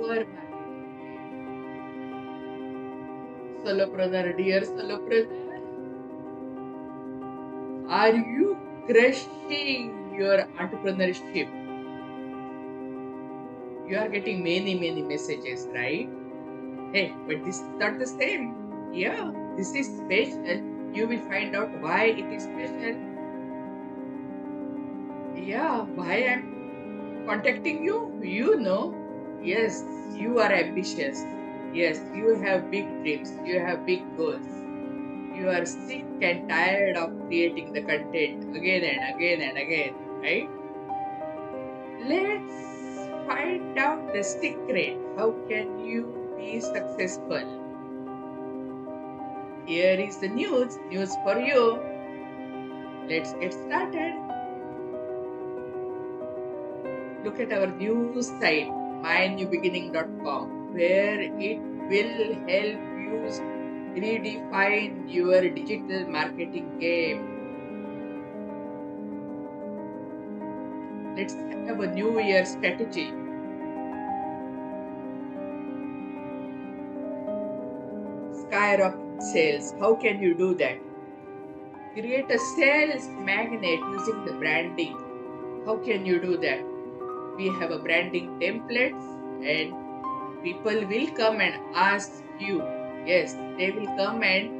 your marketing. Solopreneur, dear solopreneur, are you crushing your entrepreneurship? You are getting many messages, right? Hey, but this is not the same. Yeah, this is special. You will find out why it is special. Yeah, why I'm contacting you? You know, yes, you are ambitious. Yes, you have big dreams. You have big goals. You are sick and tired of creating the content again and again and again, right? Let's find out the secret. How can you be successful? Here is the news for you. Let's get started. Look at our news site, mynewbeginning.com, where it will help you redefine your digital marketing game. Let's have a new year strategy. Skyrocket sales. How can you do that? Create a sales magnet using the branding. How can you do that? We have a branding templates and people will come and ask you. Yes, they will come and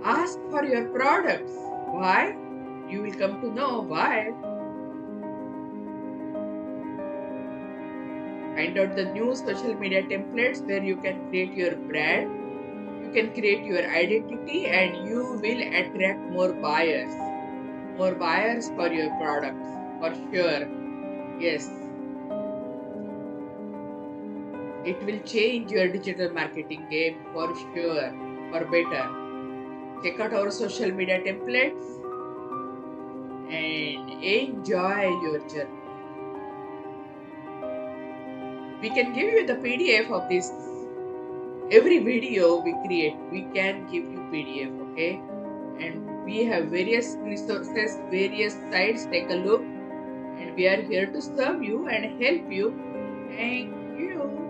ask for your products. Why? You will come to know why. Find out the new social media templates where you can create your brand, you can create your identity, and you will attract more buyers. More buyers for your products, for sure. Yes. It will change your digital marketing game for sure, for better. Check out our social media templates and enjoy your journey. We can give you the PDF of this. Every video we create, we can give you PDF, okay? And we have various resources, various sites. Take a look, and we are here to serve you and help you. Thank you.